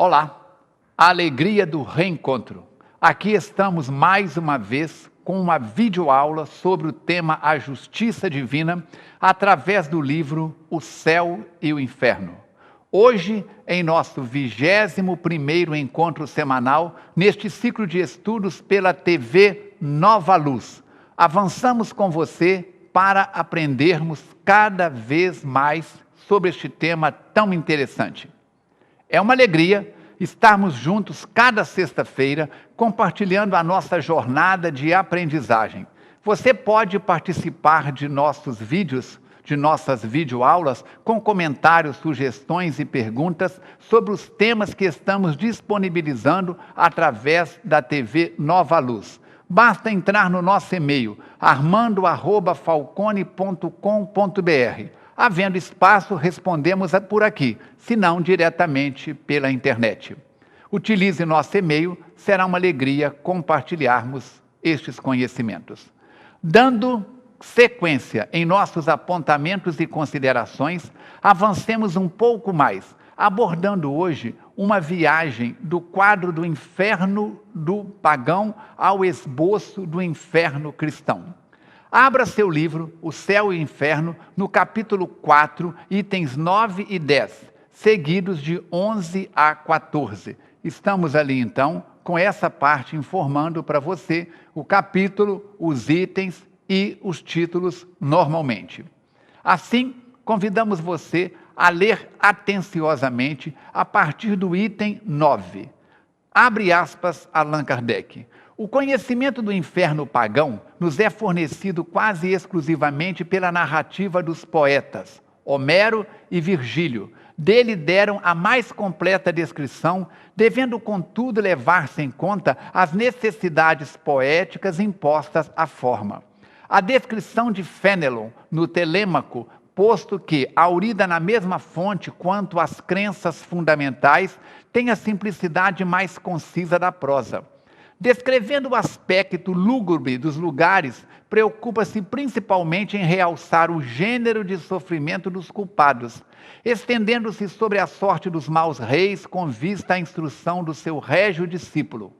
Olá, a alegria do reencontro. Aqui estamos mais uma vez com uma videoaula sobre o tema A Justiça Divina, através do livro O Céu e o Inferno. Hoje, em nosso 21º encontro semanal, neste ciclo de estudos pela TV Nova Luz, avançamos com você para aprendermos cada vez mais sobre este tema tão interessante. É uma alegria estarmos juntos cada sexta-feira, compartilhando a nossa jornada de aprendizagem. Você pode participar de nossos vídeos, de nossas videoaulas, com comentários, sugestões e perguntas sobre os temas que estamos disponibilizando através da TV Nova Luz. Basta entrar no nosso e-mail, armando@falcone.com.br. Havendo espaço, respondemos por aqui, se não diretamente pela internet. Utilize nosso e-mail, será uma alegria compartilharmos estes conhecimentos. Dando sequência em nossos apontamentos e considerações, avancemos um pouco mais, abordando hoje uma viagem do quadro do inferno do pagão ao esboço do inferno cristão. Abra seu livro, O Céu e o Inferno, no capítulo 4, itens 9 e 10, seguidos de 11 a 14. Estamos ali, então, com essa parte informando para você o capítulo, os itens e os títulos normalmente. Assim, convidamos você a ler atenciosamente a partir do item 9. Abre aspas, Allan Kardec. O conhecimento do inferno pagão nos é fornecido quase exclusivamente pela narrativa dos poetas, Homero e Virgílio. Dele deram a mais completa descrição, devendo, contudo, levar-se em conta as necessidades poéticas impostas à forma. A descrição de Fénelon, no Telêmaco, posto que, aurida na mesma fonte quanto as crenças fundamentais, tem a simplicidade mais concisa da prosa. Descrevendo o aspecto lúgubre dos lugares, preocupa-se principalmente em realçar o gênero de sofrimento dos culpados, estendendo-se sobre a sorte dos maus reis com vista à instrução do seu régio discípulo.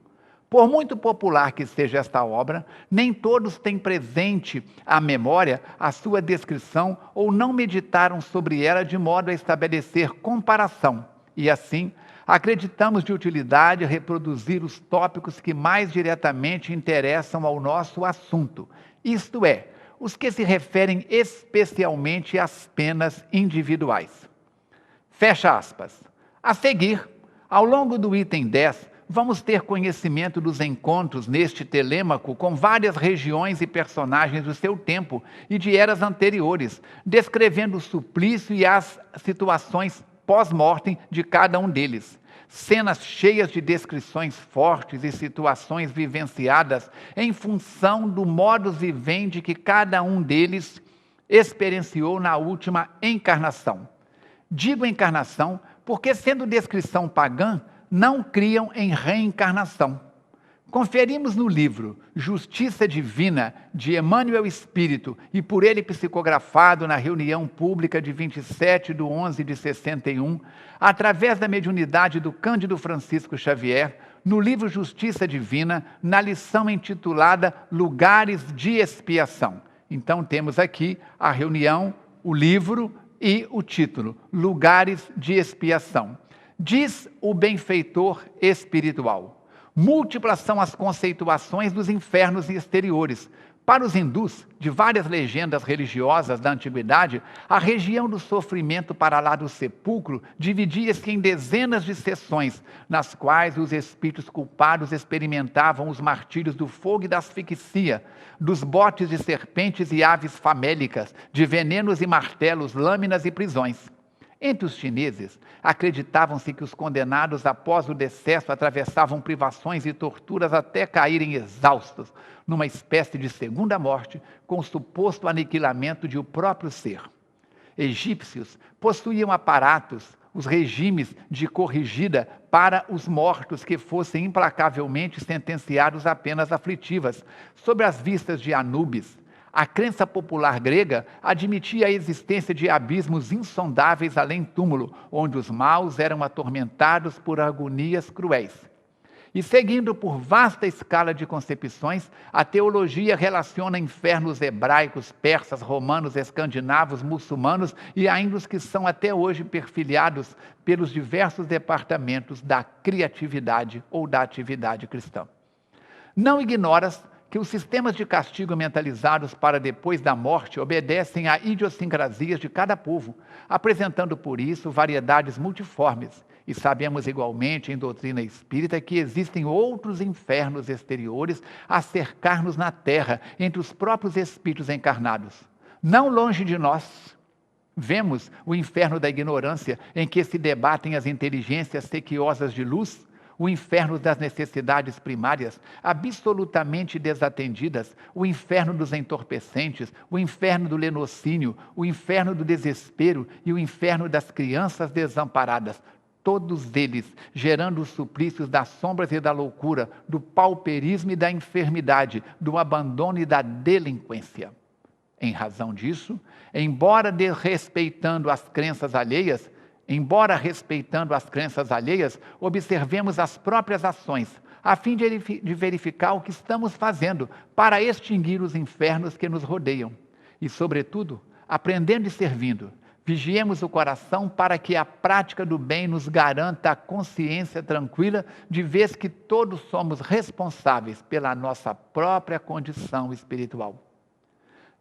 Por muito popular que seja esta obra, nem todos têm presente à memória a sua descrição ou não meditaram sobre ela de modo a estabelecer comparação, e assim acreditamos de utilidade reproduzir os tópicos que mais diretamente interessam ao nosso assunto, isto é, os que se referem especialmente às penas individuais. Fecha aspas. A seguir, ao longo do item 10, vamos ter conhecimento dos encontros neste Telêmaco com várias regiões e personagens do seu tempo e de eras anteriores, descrevendo o suplício e as situações pós-mortem de cada um deles. Cenas cheias de descrições fortes e situações vivenciadas em função do modus vivendi que cada um deles experienciou na última encarnação. Digo encarnação porque, sendo descrição pagã, não criam em reencarnação. Conferimos no livro Justiça Divina, de Emmanuel Espírito, e por ele psicografado na reunião pública de 27/11/61, através da mediunidade do Cândido Francisco Xavier, no livro Justiça Divina, na lição intitulada Lugares de Expiação. Então temos aqui a reunião, o livro e o título, Lugares de Expiação. Diz o benfeitor espiritual: múltiplas são as conceituações dos infernos exteriores. Para os hindus, de várias legendas religiosas da antiguidade, a região do sofrimento para lá do sepulcro dividia-se em dezenas de seções, nas quais os espíritos culpados experimentavam os martírios do fogo e da asfixia, dos botes de serpentes e aves famélicas, de venenos e martelos, lâminas e prisões. Entre os chineses, acreditavam-se que os condenados após o decesso atravessavam privações e torturas até caírem exaustos, numa espécie de segunda morte, com o suposto aniquilamento de o próprio ser. Egípcios possuíam aparatos, os regimes de corrigida para os mortos que fossem implacavelmente sentenciados a penas aflitivas, sob as vistas de Anubis. A crença popular grega admitia a existência de abismos insondáveis além túmulo, onde os maus eram atormentados por agonias cruéis. E seguindo por vasta escala de concepções, a teologia relaciona infernos hebraicos, persas, romanos, escandinavos, muçulmanos e ainda os que são até hoje perfilhados pelos diversos departamentos da criatividade ou da atividade cristã. Não ignoras que os sistemas de castigo mentalizados para depois da morte obedecem a idiosincrasias de cada povo, apresentando por isso variedades multiformes. E sabemos igualmente em doutrina espírita que existem outros infernos exteriores a cercar-nos na terra, entre os próprios espíritos encarnados. Não longe de nós, vemos o inferno da ignorância, em que se debatem as inteligências sequiosas de luz, o inferno das necessidades primárias, absolutamente desatendidas, o inferno dos entorpecentes, o inferno do lenocínio, o inferno do desespero e o inferno das crianças desamparadas, todos eles gerando os suplícios das sombras e da loucura, do pauperismo e da enfermidade, do abandono e da delinquência. Em razão disso, embora respeitando as crenças alheias, observemos as próprias ações, a fim de verificar o que estamos fazendo para extinguir os infernos que nos rodeiam. E, sobretudo, aprendendo e servindo, vigiemos o coração para que a prática do bem nos garanta a consciência tranquila, de vez que todos somos responsáveis pela nossa própria condição espiritual.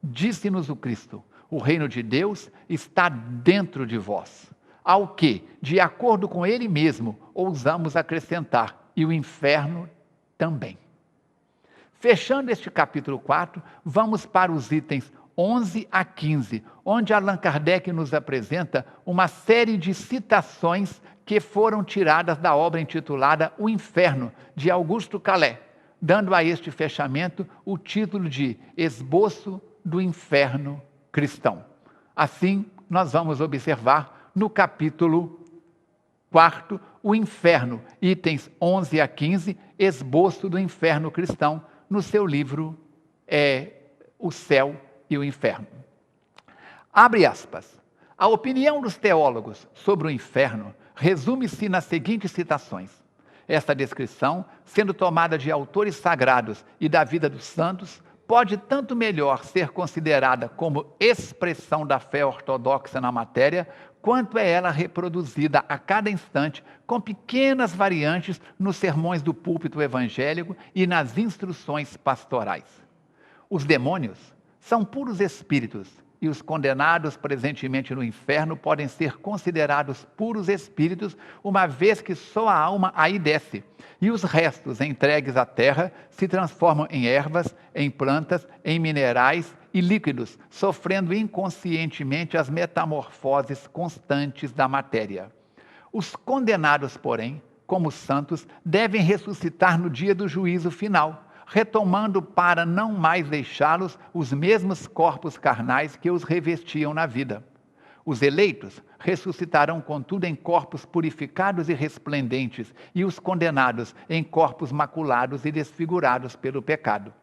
Disse-nos o Cristo: o reino de Deus está dentro de vós. Ao que, de acordo com ele mesmo, ousamos acrescentar, e o inferno também. Fechando este capítulo 4, vamos para os itens 11 a 15, onde Allan Kardec nos apresenta uma série de citações que foram tiradas da obra intitulada O Inferno, de Augusto Calais, dando a este fechamento o título de Esboço do Inferno Cristão. Assim, nós vamos observar no capítulo 4, o inferno, itens 11 a 15, esboço do inferno cristão, no seu livro O Céu e o Inferno. Abre aspas. A opinião dos teólogos sobre o inferno resume-se nas seguintes citações. Esta descrição, sendo tomada de autores sagrados e da vida dos santos, pode tanto melhor ser considerada como expressão da fé ortodoxa na matéria, quanto é ela reproduzida a cada instante com pequenas variantes nos sermões do púlpito evangélico e nas instruções pastorais. Os demônios são puros espíritos e os condenados presentemente no inferno podem ser considerados puros espíritos, uma vez que só a alma aí desce, e os restos entregues à terra se transformam em ervas, em plantas, em minerais e líquidos, sofrendo inconscientemente as metamorfoses constantes da matéria. Os condenados, porém, como santos, devem ressuscitar no dia do juízo final, retomando para não mais deixá-los os mesmos corpos carnais que os revestiam na vida. Os eleitos ressuscitarão, contudo, em corpos purificados e resplendentes, e os condenados em corpos maculados e desfigurados pelo pecado.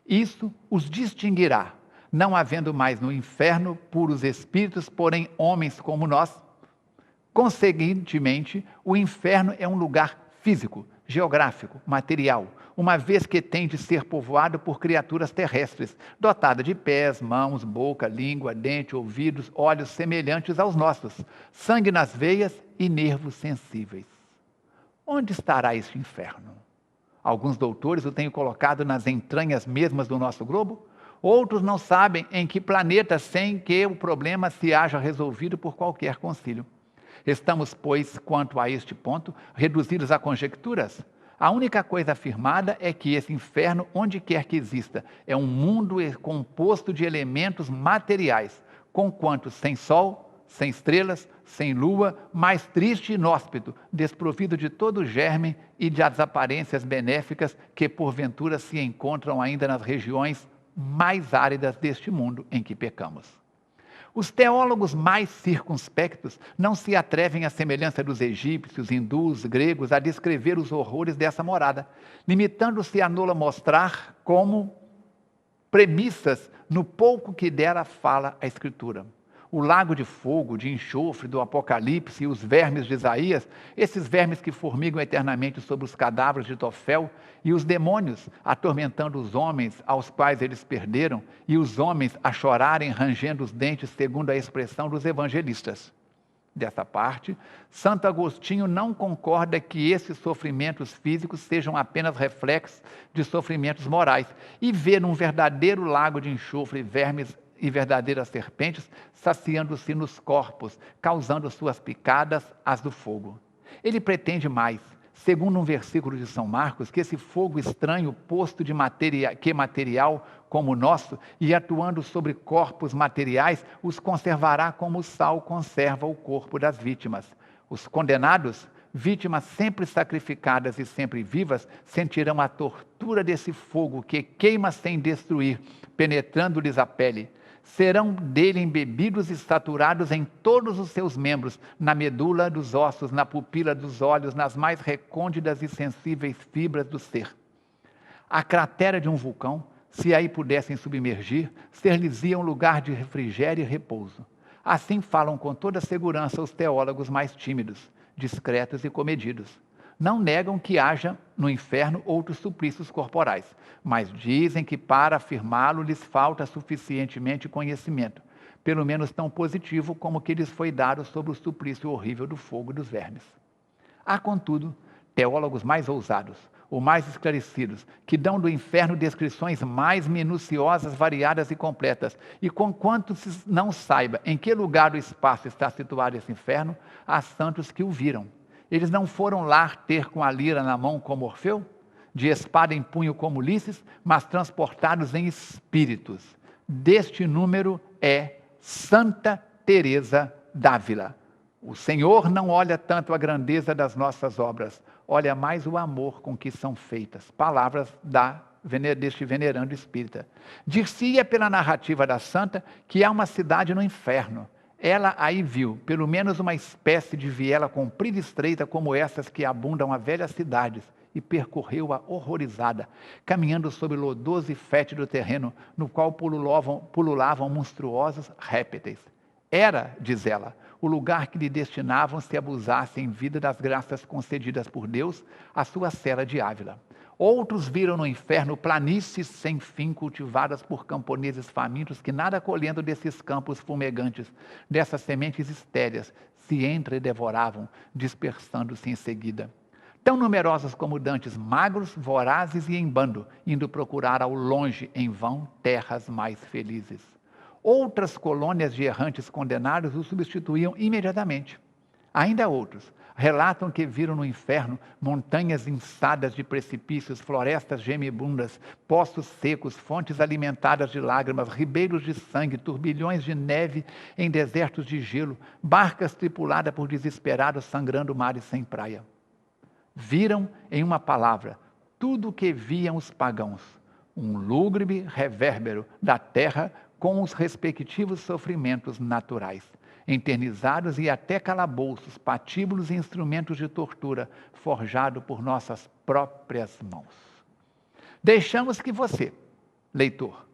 Isso os distinguirá, não havendo mais no inferno puros espíritos, porém homens como nós. Conseguintemente, o inferno é um lugar físico, geográfico, material, uma vez que tem de ser povoado por criaturas terrestres, dotada de pés, mãos, boca, língua, dente, ouvidos, olhos semelhantes aos nossos, sangue nas veias e nervos sensíveis. Onde estará este inferno? Alguns doutores o têm colocado nas entranhas mesmas do nosso globo, outros não sabem em que planeta, sem que o problema se haja resolvido por qualquer concílio. Estamos, pois, quanto a este ponto, reduzidos a conjecturas. A única coisa afirmada é que esse inferno, onde quer que exista, é um mundo composto de elementos materiais, conquanto sem sol, sem estrelas, sem lua, mais triste e inóspito, desprovido de todo germe e das aparências benéficas que porventura se encontram ainda nas regiões mais áridas deste mundo em que pecamos. Os teólogos mais circunspectos não se atrevem, à semelhança dos egípcios, hindus, gregos, a descrever os horrores dessa morada, limitando-se a nola mostrar como premissas no pouco que dela fala a Escritura. O lago de fogo, de enxofre do Apocalipse e os vermes de Isaías, esses vermes que formigam eternamente sobre os cadáveres de Tofel, e os demônios atormentando os homens aos quais eles perderam, e os homens a chorarem rangendo os dentes, segundo a expressão dos evangelistas. Dessa parte, Santo Agostinho não concorda que esses sofrimentos físicos sejam apenas reflexos de sofrimentos morais, e vê num verdadeiro lago de enxofre vermes e verdadeiras serpentes, saciando-se nos corpos, causando suas picadas as do fogo. Ele pretende mais, segundo um versículo de São Marcos, que esse fogo estranho, posto de material como o nosso, e atuando sobre corpos materiais, os conservará como o sal conserva o corpo das vítimas. Os condenados, vítimas sempre sacrificadas e sempre vivas, sentirão a tortura desse fogo que queima sem destruir, penetrando-lhes a pele. Serão dele embebidos e saturados em todos os seus membros, na medula dos ossos, na pupila dos olhos, nas mais recônditas e sensíveis fibras do ser. A cratera de um vulcão, se aí pudessem submergir, ser-lhes-ia um lugar de refrigério e repouso. Assim falam com toda segurança os teólogos mais tímidos, discretos e comedidos. Não negam que haja no inferno outros suplícios corporais, mas dizem que para afirmá-lo lhes falta suficientemente conhecimento, pelo menos tão positivo como que lhes foi dado sobre o suplício horrível do fogo e dos vermes. Há, contudo, teólogos mais ousados, ou mais esclarecidos, que dão do inferno descrições mais minuciosas, variadas e completas, e conquanto se não saiba em que lugar do espaço está situado esse inferno, há santos que o viram. Eles não foram lá ter com a lira na mão como Orfeu, de espada em punho como Ulisses, mas transportados em espíritos. Deste número é Santa Teresa d'Ávila. O Senhor não olha tanto a grandeza das nossas obras, olha mais o amor com que são feitas. Palavras deste venerando espírita. Dir-se-ia pela narrativa da santa que há uma cidade no inferno. Ela aí viu, pelo menos uma espécie de viela comprida e estreita como essas que abundam a velhas cidades, e percorreu-a horrorizada, caminhando sobre o lodoso e fétido terreno, no qual pululavam monstruosos répteis. Era, diz ela, o lugar que lhe destinavam se abusasse em vida das graças concedidas por Deus à sua cela de Ávila. Outros viram no inferno planícies sem fim cultivadas por camponeses famintos que, nada colhendo desses campos fumegantes, dessas sementes estéreas, se entredevoravam, dispersando-se em seguida. Tão numerosos como dantes, magros, vorazes e em bando, indo procurar ao longe, em vão, terras mais felizes. Outras colônias de errantes condenados o substituíam imediatamente. Ainda outros relatam que viram no inferno montanhas inçadas de precipícios, florestas gemebundas, poços secos, fontes alimentadas de lágrimas, ribeiros de sangue, turbilhões de neve em desertos de gelo, barcas tripuladas por desesperados sangrando mares sem praia. Viram, em uma palavra, tudo o que viam os pagãos, um lúgubre revérbero da terra com os respectivos sofrimentos naturais, enternizados e até calabouços, patíbulos e instrumentos de tortura, forjado por nossas próprias mãos. Deixamos que você, leitor,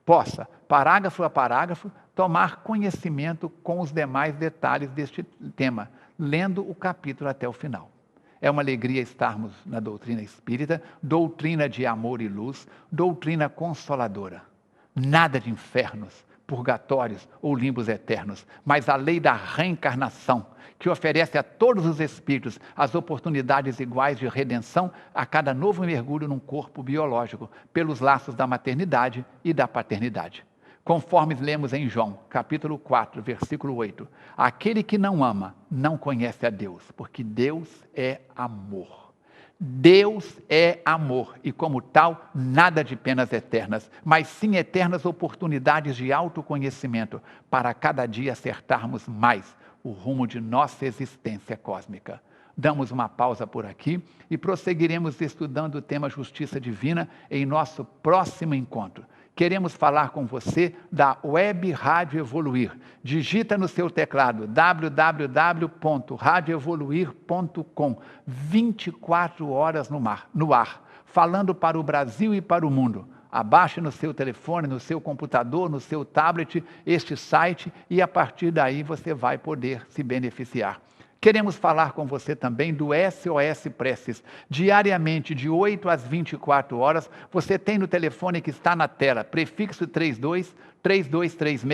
possa, parágrafo a parágrafo, tomar conhecimento com os demais detalhes deste tema, lendo o capítulo até o final. É uma alegria estarmos na doutrina espírita, doutrina de amor e luz, doutrina consoladora. Nada de infernos, purgatórios ou limbos eternos, mas a lei da reencarnação, que oferece a todos os espíritos as oportunidades iguais de redenção a cada novo mergulho num corpo biológico, pelos laços da maternidade e da paternidade. Conforme lemos em João, capítulo 4, versículo 8, aquele que não ama, não conhece a Deus, porque Deus é amor. Deus é amor e, como tal, nada de penas eternas, mas sim eternas oportunidades de autoconhecimento para cada dia acertarmos mais o rumo de nossa existência cósmica. Damos uma pausa por aqui e prosseguiremos estudando o tema Justiça Divina em nosso próximo encontro. Queremos falar com você da Web Rádio Evoluir. Digita no seu teclado Abaixe no seu telefone, no seu computador, no seu tablet, este site e a partir daí você vai poder se beneficiar. Queremos falar com você também do SOS Preces. Diariamente, de 8 às 24 horas, você tem no telefone que está na tela, prefixo 32 3236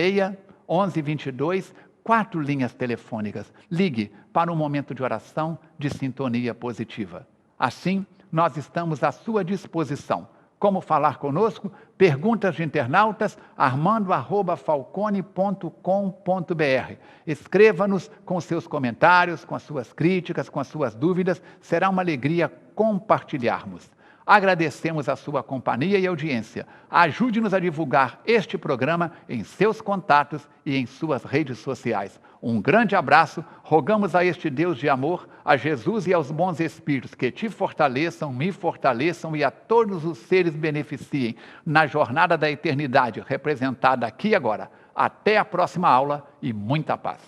1122, 4 linhas telefônicas. Ligue para um momento de oração de sintonia positiva. Assim, nós estamos à sua disposição. Como falar conosco? Perguntas de internautas, armando@falcone.com.br. Escreva-nos com seus comentários, com as suas críticas, com as suas dúvidas. Será uma alegria compartilharmos. Agradecemos a sua companhia e audiência. Ajude-nos a divulgar este programa em seus contatos e em suas redes sociais. Um grande abraço, rogamos a este Deus de amor, a Jesus e aos bons espíritos que te fortaleçam, me fortaleçam e a todos os seres beneficiem na jornada da eternidade representada aqui e agora. Até a próxima aula e muita paz.